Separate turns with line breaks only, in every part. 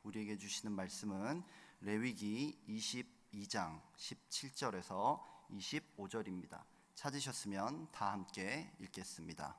우리에게 주시는 말씀은 레위기 22장 17절에서 25절입니다. 찾으셨으면 다 함께 읽겠습니다.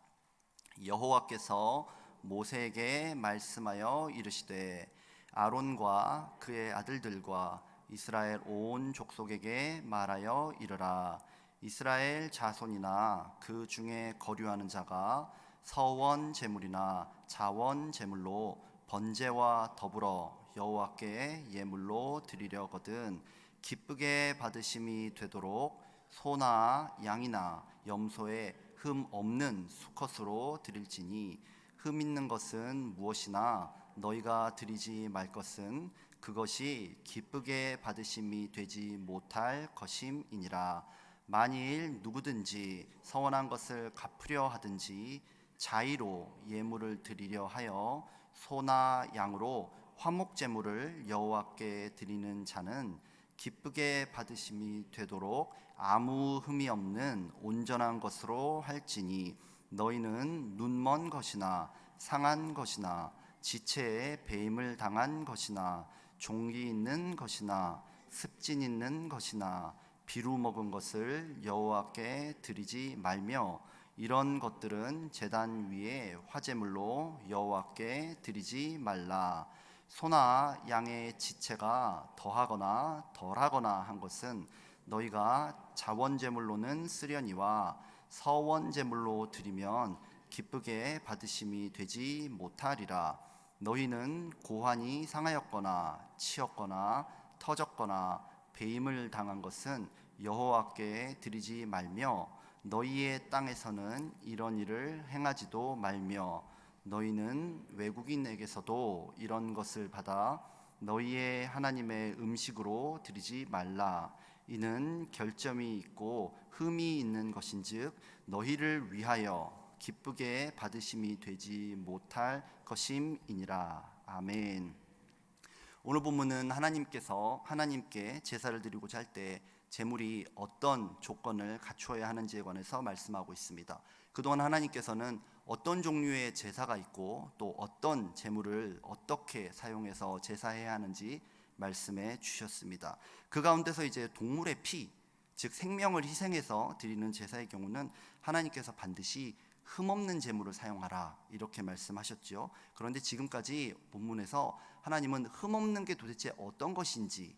여호와께서 모세에게 말씀하여 이르시되 아론과 그의 아들들과 이스라엘 온 족속에게 말하여 이르라. 이스라엘 자손이나 그 중에 거류하는 자가 서원 제물이나 자원 제물로 번제와 더불어 여호와께 예물로 드리려거든 기쁘게 받으심이 되도록 소나 양이나 염소에 흠 없는 수컷으로 드릴지니 흠 있는 것은 무엇이나 너희가 드리지 말 것은 그것이 기쁘게 받으심이 되지 못할 것임이니라. 만일 누구든지 서원한 것을 갚으려 하든지 자의로 예물을 드리려 하여 소나 양으로 화목제물을 여호와께 드리는 자는 기쁘게 받으심이 되도록 아무 흠이 없는 온전한 것으로 할지니 너희는 눈먼 것이나 상한 것이나 지체에 배임을 당한 것이나 종기 있는 것이나 습진 있는 것이나 비루 먹은 것을 여호와께 드리지 말며 이런 것들은 제단 위에 화제물로 여호와께 드리지 말라. 소나 양의 지체가 더하거나 덜하거나 한 것은 너희가 자원제물로는 쓰려니와 서원제물로 드리면 기쁘게 받으심이 되지 못하리라. 너희는 고환이 상하였거나 치였거나 터졌거나 배임을 당한 것은 여호와께 드리지 말며 너희의 땅에서는 이런 일을 행하지도 말며 너희는 외국인에게서도 이런 것을 받아 너희의 하나님의 음식으로 드리지 말라. 이는 결점이 있고 흠이 있는 것인즉 너희를 위하여 기쁘게 받으심이 되지 못할 것임이니라. 아멘. 오늘 본문은 하나님께서 하나님께 제사를 드리고자 할 때 제물이 어떤 조건을 갖추어야 하는지에 관해서 말씀하고 있습니다. 그동안 하나님께서는 어떤 종류의 제사가 있고 또 어떤 제물을 어떻게 사용해서 제사해야 하는지 말씀해 주셨습니다. 그 가운데서 이제 동물의 피, 즉 생명을 희생해서 드리는 제사의 경우는 하나님께서 반드시 흠없는 제물을 사용하라 이렇게 말씀하셨죠. 그런데 지금까지 본문에서 하나님은 흠없는 게 도대체 어떤 것인지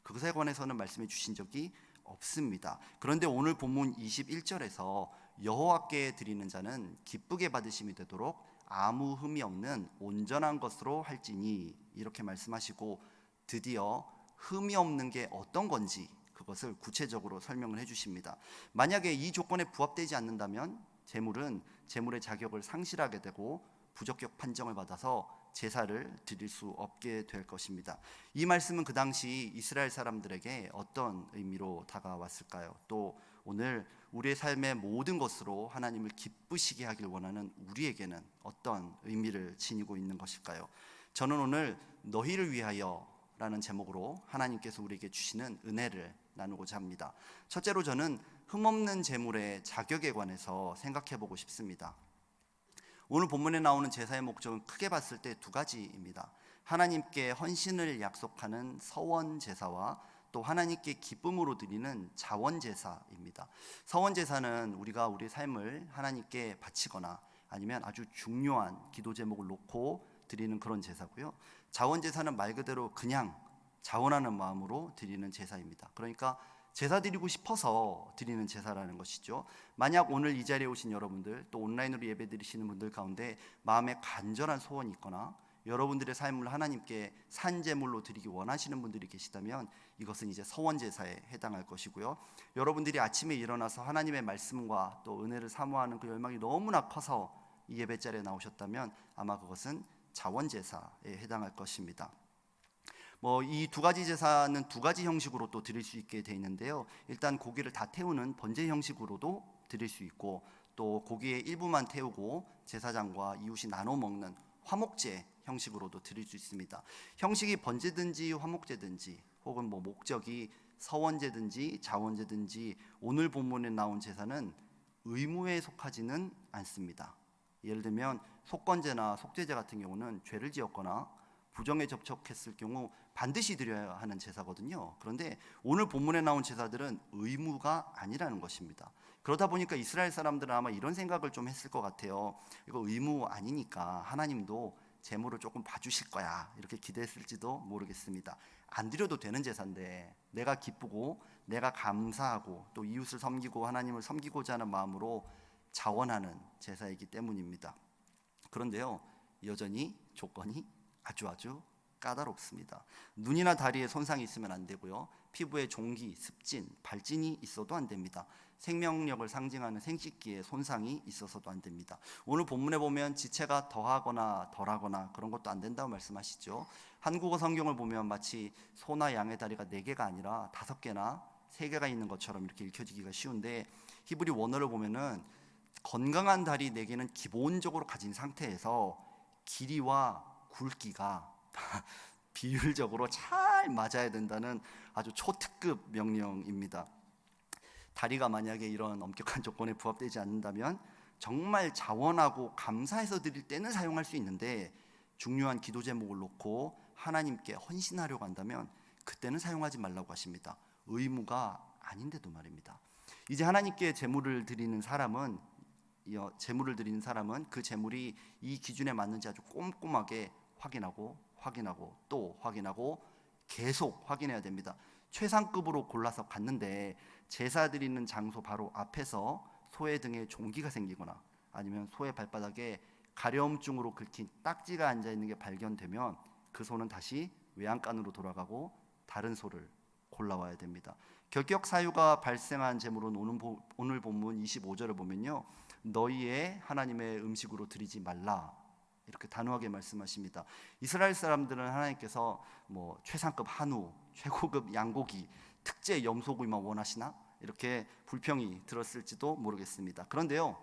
그것에 관해서는 말씀해 주신 적이 없습니다. 그런데 오늘 본문 21절에서 여호와께 드리는 자는 기쁘게 받으심이 되도록 아무 흠이 없는 온전한 것으로 할지니 이렇게 말씀하시고 드디어 흠이 없는 게 어떤 건지 그것을 구체적으로 설명을 해 주십니다. 만약에 이 조건에 부합되지 않는다면 제물은 제물의 자격을 상실하게 되고 부적격 판정을 받아서 제사를 드릴 수 없게 될 것입니다. 이 말씀은 그 당시 이스라엘 사람들에게 어떤 의미로 다가왔을까요? 또 오늘 우리의 삶의 모든 것으로 하나님을 기쁘시게 하길 원하는 우리에게는 어떤 의미를 지니고 있는 것일까요? 저는 오늘 너희를 위하여 라는 제목으로 하나님께서 우리에게 주시는 은혜를 나누고자 합니다. 첫째로 저는 흠없는 제물의 자격에 관해서 생각해 보고 싶습니다. 오늘 본문에 나오는 제사의 목적은 크게 봤을 때 두 가지입니다. 하나님께 헌신을 약속하는 서원 제사와 또 하나님께 기쁨으로 드리는 자원 제사입니다. 서원 제사는 우리가 우리 삶을 하나님께 바치거나 아니면 아주 중요한 기도 제목을 놓고 드리는 그런 제사고요. 자원 제사는 말 그대로 그냥 자원하는 마음으로 드리는 제사입니다. 그러니까 제사 드리고 싶어서 드리는 제사라는 것이죠. 만약 오늘 이 자리에 오신 여러분들 또 온라인으로 예배 드리시는 분들 가운데 마음에 간절한 소원이 있거나 여러분들의 삶을 하나님께 산제물로 드리기 원하시는 분들이 계시다면 이것은 이제 서원 제사에 해당할 것이고요. 여러분들이 아침에 일어나서 하나님의 말씀과 또 은혜를 사모하는 그 열망이 너무나 커서 이 예배 자리에 나오셨다면 아마 그것은 자원 제사에 해당할 것입니다. 이 두 가지 제사는 두 가지 형식으로 또 드릴 수 있게 돼 있는데요. 일단 고기를 다 태우는 번제 형식으로도 드릴 수 있고 또 고기의 일부만 태우고 제사장과 이웃이 나눠 먹는 화목제 형식으로도 드릴 수 있습니다. 형식이 번제든지 화목제든지 혹은 목적이 서원제든지 자원제든지 오늘 본문에 나온 제사는 의무에 속하지는 않습니다. 예를 들면 속건제나 속죄제 같은 경우는 죄를 지었거나 부정에 접촉했을 경우 반드시 드려야 하는 제사거든요. 그런데 오늘 본문에 나온 제사들은 의무가 아니라는 것입니다. 그러다 보니까 이스라엘 사람들은 아마 이런 생각을 좀 했을 것 같아요. 이거 의무 아니니까 하나님도 제물을 조금 봐주실 거야, 이렇게 기대했을지도 모르겠습니다. 안 드려도 되는 제사인데 내가 기쁘고 내가 감사하고 또 이웃을 섬기고 하나님을 섬기고자 하는 마음으로 자원하는 제사이기 때문입니다. 그런데요, 여전히 조건이 아주 까다롭습니다. 눈이나 다리에 손상이 있으면 안 되고요, 피부에 종기, 습진, 발진이 있어도 안 됩니다. 생명력을 상징하는 생식기에 손상이 있어서도 안 됩니다. 오늘 본문에 보면 지체가 더하거나 덜하거나 그런 것도 안 된다고 말씀하시죠. 한국어 성경을 보면 마치 소나 양의 다리가 4개가 아니라 5개나 3개가 있는 것처럼 이렇게 읽혀지기가 쉬운데, 히브리 원어를 보면은 건강한 다리 4개는 기본적으로 가진 상태에서 길이와 굵기가 비율적으로 잘 맞아야 된다는 아주 초특급 명령입니다. 다리가 만약에 이런 엄격한 조건에 부합되지 않는다면 정말 자원하고 감사해서 드릴 때는 사용할 수 있는데, 중요한 기도 제목을 놓고 하나님께 헌신하려고 한다면 그때는 사용하지 말라고 하십니다. 의무가 아닌데도 말입니다. 이제 하나님께 제물을 드리는 사람은 그 제물이 이 기준에 맞는지 아주 꼼꼼하게 확인하고 또 확인하고 계속 확인해야 됩니다. 최상급으로 골라서 갔는데 제사 드리는 장소 바로 앞에서 소의 등에 종기가 생기거나 아니면 소의 발바닥에 가려움증으로 긁힌 딱지가 앉아 있는 게 발견되면 그 소는 다시 외양간으로 돌아가고 다른 소를 골라와야 됩니다. 결격 사유가 발생한 제물은 오늘 본문 25절을 보면요, 너희의 하나님의 음식으로 드리지 말라, 이렇게 단호하게 말씀하십니다. 이스라엘 사람들은 하나님께서 최상급 한우, 최고급 양고기, 특제 염소구이만 원하시나? 이렇게 불평이 들었을지도 모르겠습니다. 그런데요,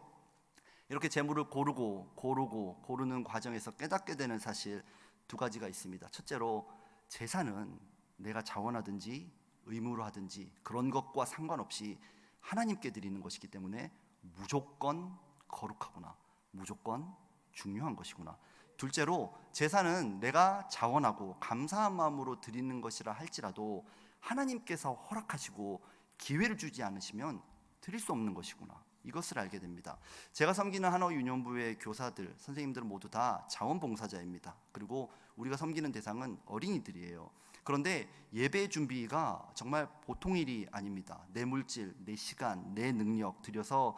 이렇게 제물을 고르는 과정에서 깨닫게 되는 사실 2가지가 있습니다. 첫째로, 제사는 내가 자원하든지 의무로 하든지 그런 것과 상관없이 하나님께 드리는 것이기 때문에 무조건 거룩하구나, 무조건 중요한 것이구나. 둘째로, 제사는 내가 자원하고 감사한 마음으로 드리는 것이라 할지라도 하나님께서 허락하시고 기회를 주지 않으시면 드릴 수 없는 것이구나, 이것을 알게 됩니다. 제가 섬기는 한어 유년부의 교사들, 선생님들은 모두 다 자원봉사자입니다. 그리고 우리가 섬기는 대상은 어린이들이에요. 그런데 예배 준비가 정말 보통 일이 아닙니다. 내 물질, 내 시간, 내 능력 들여서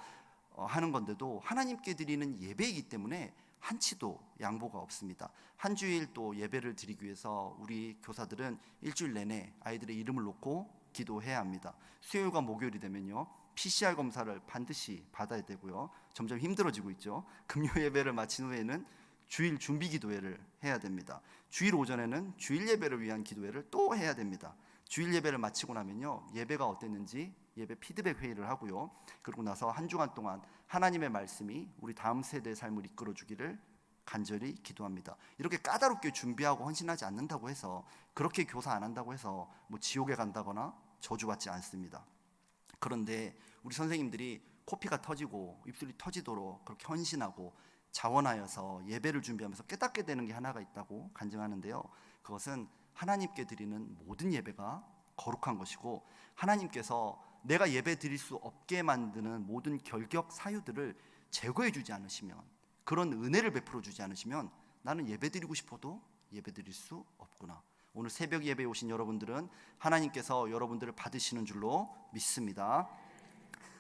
하는 건데도 하나님께 드리는 예배이기 때문에 한치도 양보가 없습니다. 한 주일 또 예배를 드리기 위해서 우리 교사들은 일주일 내내 아이들의 이름을 놓고 기도해야 합니다. 수요일과 목요일이 되면요, PCR 검사를 반드시 받아야 되고요, 점점 힘들어지고 있죠. 금요 예배를 마친 후에는 주일 준비 기도회를 해야 됩니다. 주일 오전에는 주일 예배를 위한 기도회를 또 해야 됩니다. 주일 예배를 마치고 나면요, 예배가 어땠는지 예배 피드백 회의를 하고요, 그리고 나서 한 주간 동안 하나님의 말씀이 우리 다음 세대의 삶을 이끌어 주기를 간절히 기도합니다. 이렇게 까다롭게 준비하고 헌신하지 않는다고 해서, 그렇게 교사 안 한다고 해서 지옥에 간다거나 저주받지 않습니다. 그런데 우리 선생님들이 코피가 터지고 입술이 터지도록 그렇게 헌신하고 자원하여서 예배를 준비하면서 깨닫게 되는 게 하나가 있다고 간증하는데요, 그것은 하나님께 드리는 모든 예배가 거룩한 것이고, 하나님께서 내가 예배 드릴 수 없게 만드는 모든 결격 사유들을 제거해 주지 않으시면, 그런 은혜를 베풀어 주지 않으시면 나는 예배 드리고 싶어도 예배 드릴 수 없구나. 오늘 새벽 예배에 오신 여러분들은 하나님께서 여러분들을 받으시는 줄로 믿습니다.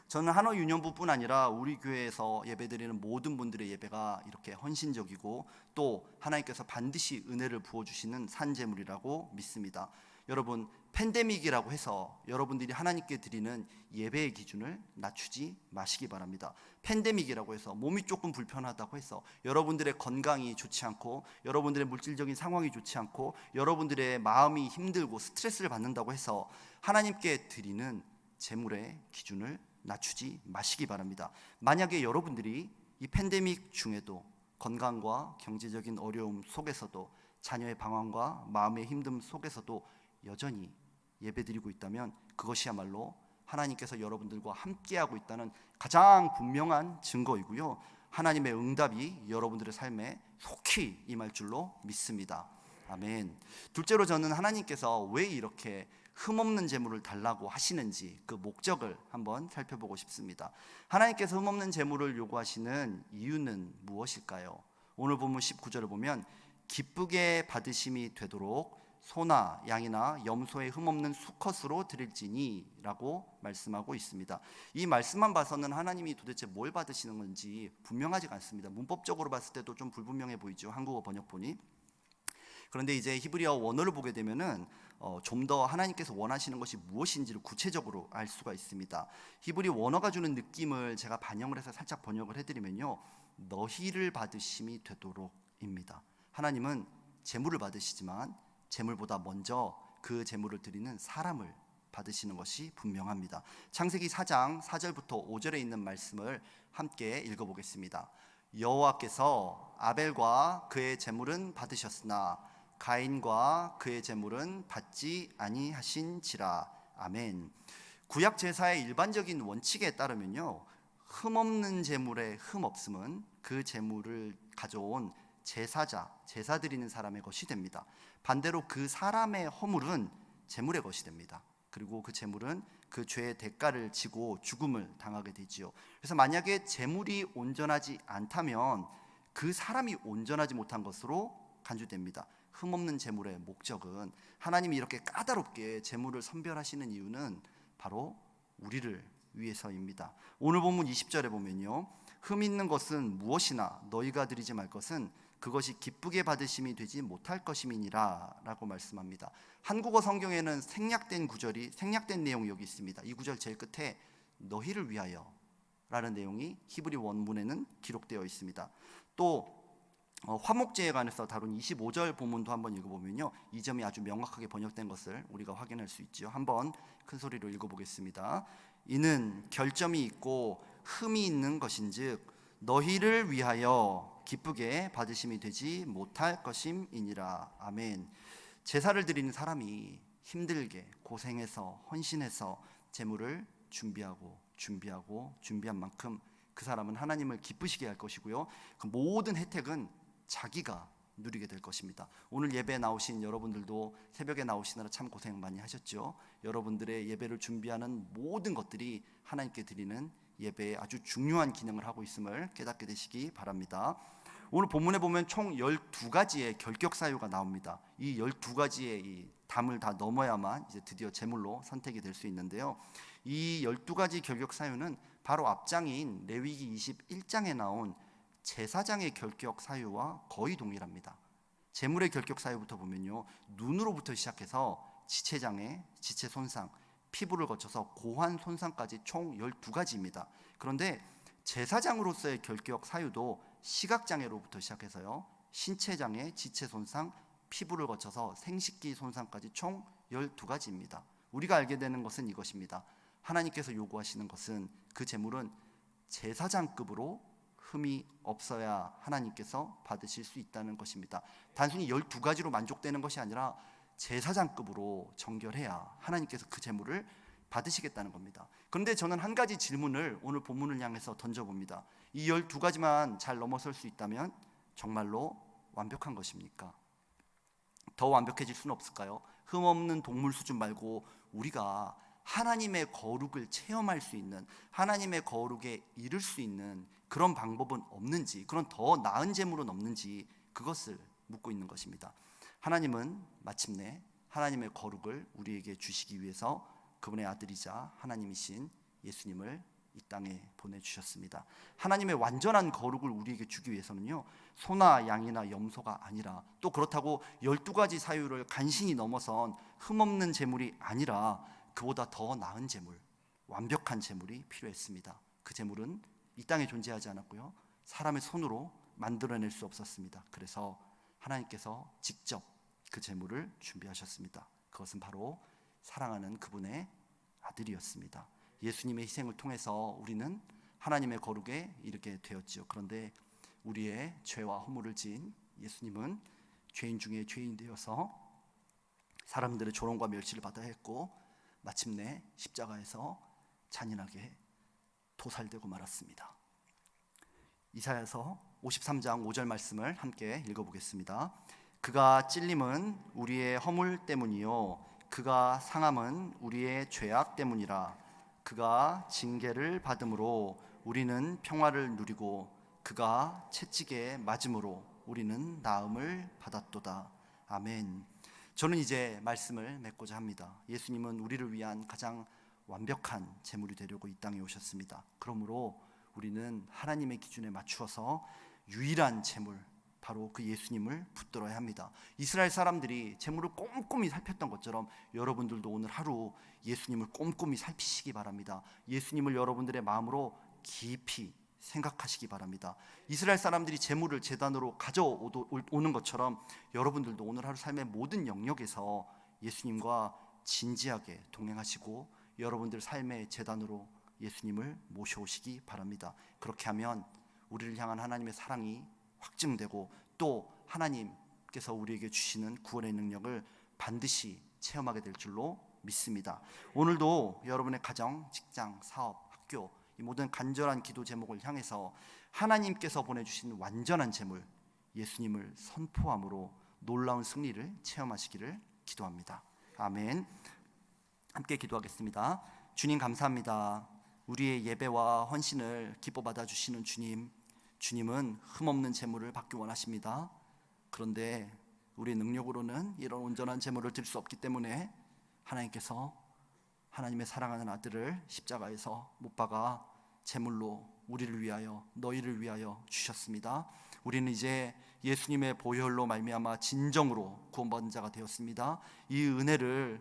저는 한어 유년부뿐 아니라 우리 교회에서 예배드리는 모든 분들의 예배가 이렇게 헌신적이고 또 하나님께서 반드시 은혜를 부어주시는 산제물이라고 믿습니다. 여러분, 팬데믹이라고 해서 여러분들이 하나님께 드리는 예배의 기준을 낮추지 마시기 바랍니다. 팬데믹이라고 해서 몸이 조금 불편하다고 해서 여러분들의 건강이 좋지 않고 여러분들의 물질적인 상황이 좋지 않고 여러분들의 마음이 힘들고 스트레스를 받는다고 해서 하나님께 드리는 제물의 기준을 낮추지 마시기 바랍니다. 만약에 여러분들이 이 팬데믹 중에도 건강과 경제적인 어려움 속에서도 자녀의 방황과 마음의 힘듦 속에서도 여전히 예배드리고 있다면 그것이야말로 하나님께서 여러분들과 함께하고 있다는 가장 분명한 증거이고요, 하나님의 응답이 여러분들의 삶에 속히 임할 줄로 믿습니다. 아멘. 둘째로 저는 하나님께서 왜 이렇게 흠없는 제물을 달라고 하시는지 그 목적을 한번 살펴보고 싶습니다. 하나님께서 흠없는 제물을 요구하시는 이유는 무엇일까요? 오늘 본문 19절을 보면 기쁘게 받으심이 되도록 소나 양이나 염소의 흠없는 수컷으로 드릴지니 라고 말씀하고 있습니다. 이 말씀만 봐서는 하나님이 도대체 뭘 받으시는 건지 분명하지가 않습니다. 문법적으로 봤을 때도 좀 불분명해 보이죠, 한국어 번역본이. 그런데 이제 히브리어 원어를 보게 되면은 좀 더 하나님께서 원하시는 것이 무엇인지를 구체적으로 알 수가 있습니다. 히브리 원어가 주는 느낌을 제가 반영을 해서 살짝 번역을 해드리면요, 너희를 받으심이 되도록입니다. 하나님은 제물을 받으시지만 제물보다 먼저 그 제물을 드리는 사람을 받으시는 것이 분명합니다. 창세기 4장 4절부터 5절에 있는 말씀을 함께 읽어보겠습니다. 여호와께서 아벨과 그의 제물은 받으셨으나 가인과 그의 제물은 받지 아니하신지라. 아멘. 구약 제사의 일반적인 원칙에 따르면요, 흠없는 제물의 흠없음은 그 제물을 가져온 제사 드리는 사람의 것이 됩니다. 반대로 그 사람의 허물은 제물의 것이 됩니다. 그리고 그 제물은 그 죄의 대가를 지고 죽음을 당하게 되지요. 그래서 만약에 제물이 온전하지 않다면 그 사람이 온전하지 못한 것으로 간주됩니다. 흠없는 제물의 목적은, 하나님이 이렇게 까다롭게 제물을 선별하시는 이유는 바로 우리를 위해서입니다. 오늘 본문 20절에 보면요, 흠 있는 것은 무엇이나 너희가 드리지 말 것은 그것이 기쁘게 받으심이 되지 못할 것임이니라 라고 말씀합니다. 한국어 성경에는 생략된 내용이 여기 있습니다. 이 구절 제일 끝에 너희를 위하여 라는 내용이 히브리 원문에는 기록되어 있습니다. 또 화목제에 관해서 다룬 25절 본문도 한번 읽어보면요, 이 점이 아주 명확하게 번역된 것을 우리가 확인할 수 있죠. 한번 큰 소리로 읽어보겠습니다. 이는 결점이 있고 흠이 있는 것인즉 너희를 위하여 기쁘게 받으심이 되지 못할 것임이니라. 아멘. 제사를 드리는 사람이 힘들게 고생해서 헌신해서 제물을 준비한 만큼 그 사람은 하나님을 기쁘시게 할 것이고요, 그 모든 혜택은 자기가 누리게 될 것입니다. 오늘 예배 나오신 여러분들도 새벽에 나오시느라 참 고생 많이 하셨죠. 여러분들의 예배를 준비하는 모든 것들이 하나님께 드리는 예배에 아주 중요한 기능을 하고 있음을 깨닫게 되시기 바랍니다. 오늘 본문에 보면 총 12가지의 결격 사유가 나옵니다. 이 12가지의 이 담을 다 넘어야만 이제 드디어 제물로 선택이 될 수 있는데요, 이 12가지 결격 사유는 바로 앞장인 레위기 21장에 나온 제사장의 결격 사유와 거의 동일합니다. 제물의 결격 사유부터 보면요, 눈으로부터 시작해서 지체장애, 지체 손상, 피부를 거쳐서 고환 손상까지 총 12가지입니다. 그런데 제사장으로서의 결격 사유도 시각장애로부터 시작해서요, 신체장애, 지체 손상, 피부를 거쳐서 생식기 손상까지 총 12가지입니다. 우리가 알게 되는 것은 이것입니다. 하나님께서 요구하시는 것은 그 제물은 제사장급으로 흠이 없어야 하나님께서 받으실 수 있다는 것입니다. 단순히 12가지로 만족되는 것이 아니라 제사장급으로 정결해야 하나님께서 그 제물을 받으시겠다는 겁니다. 그런데 저는 한 가지 질문을 오늘 본문을 향해서 던져봅니다. 이 12가지만 잘 넘어설 수 있다면 정말로 완벽한 것입니까? 더 완벽해질 수는 없을까요? 흠없는 동물 수준 말고 우리가 하나님의 거룩을 체험할 수 있는, 하나님의 거룩에 이를 수 있는 그런 방법은 없는지, 그런 더 나은 제물은 없는지, 그것을 묻고 있는 것입니다. 하나님은 마침내 하나님의 거룩을 우리에게 주시기 위해서 그분의 아들이자 하나님이신 예수님을 이 땅에 보내주셨습니다. 하나님의 완전한 거룩을 우리에게 주기 위해서는요, 소나 양이나 염소가 아니라, 또 그렇다고 12가지 사유를 간신히 넘어선 흠없는 제물이 아니라 그보다 더 나은 제물, 완벽한 제물이 필요했습니다. 그 제물은 이 땅에 존재하지 않았고요, 사람의 손으로 만들어낼 수 없었습니다. 그래서 하나님께서 직접 그 제물을 준비하셨습니다. 그것은 바로 사랑하는 그분의 아들이었습니다. 예수님의 희생을 통해서 우리는 하나님의 거룩에 이르게 되었지요. 그런데 우리의 죄와 허물을 지은 예수님은 죄인 중에 죄인 되어서 사람들의 조롱과 멸시를 받아야 했고, 마침내 십자가에서 잔인하게 도살되고 말았습니다. 이사야서 53장 5절 말씀을 함께 읽어보겠습니다. 그가 찔림은 우리의 허물 때문이요 그가 상함은 우리의 죄악 때문이라. 그가 징계를 받음으로 우리는 평화를 누리고 그가 채찍에 맞음으로 우리는 나음을 받았도다. 아멘. 저는 이제 말씀을 맺고자 합니다. 예수님은 우리를 위한 가장 완벽한 제물이 되려고 이 땅에 오셨습니다. 그러므로 우리는 하나님의 기준에 맞추어서 유일한 제물, 바로 그 예수님을 붙들어야 합니다. 이스라엘 사람들이 제물을 꼼꼼히 살폈던 것처럼 여러분들도 오늘 하루 예수님을 꼼꼼히 살피시기 바랍니다. 예수님을 여러분들의 마음으로 깊이 생각하시기 바랍니다. 이스라엘 사람들이 제물을 제단으로 가져오는 것처럼 여러분들도 오늘 하루 삶의 모든 영역에서 예수님과 진지하게 동행하시고 여러분들 삶의 제단으로 예수님을 모셔오시기 바랍니다. 그렇게 하면 우리를 향한 하나님의 사랑이 확증되고 또 하나님께서 우리에게 주시는 구원의 능력을 반드시 체험하게 될 줄로 믿습니다. 오늘도 여러분의 가정, 직장, 사업, 학교 이 모든 간절한 기도 제목을 향해서 하나님께서 보내주신 완전한 제물 예수님을 선포함으로 놀라운 승리를 체험하시기를 기도합니다. 아멘. 함께 기도하겠습니다. 주님 감사합니다. 우리의 예배와 헌신을 기뻐 받아주시는 주님, 주님은 흠없는 제물을 받기 원하십니다. 그런데 우리의 능력으로는 이런 온전한 제물을 드릴 수 없기 때문에 하나님께서 하나님의 사랑하는 아들을 십자가에서 못 박아 제물로 우리를 위하여 너희를 위하여 주셨습니다. 우리는 이제 예수님의 보혈로 말미암아 진정으로 구원받은 자가 되었습니다. 이 은혜를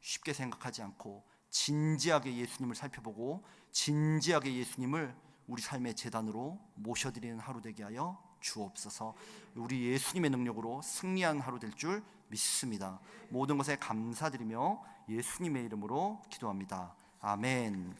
쉽게 생각하지 않고 진지하게 예수님을 살펴보고 진지하게 예수님을 우리 삶의 제단으로 모셔드리는 하루 되게 하여 주옵소서. 우리 예수님의 능력으로 승리한 하루 될 줄 믿습니다. 모든 것에 감사드리며 예수님의 이름으로 기도합니다. 아멘.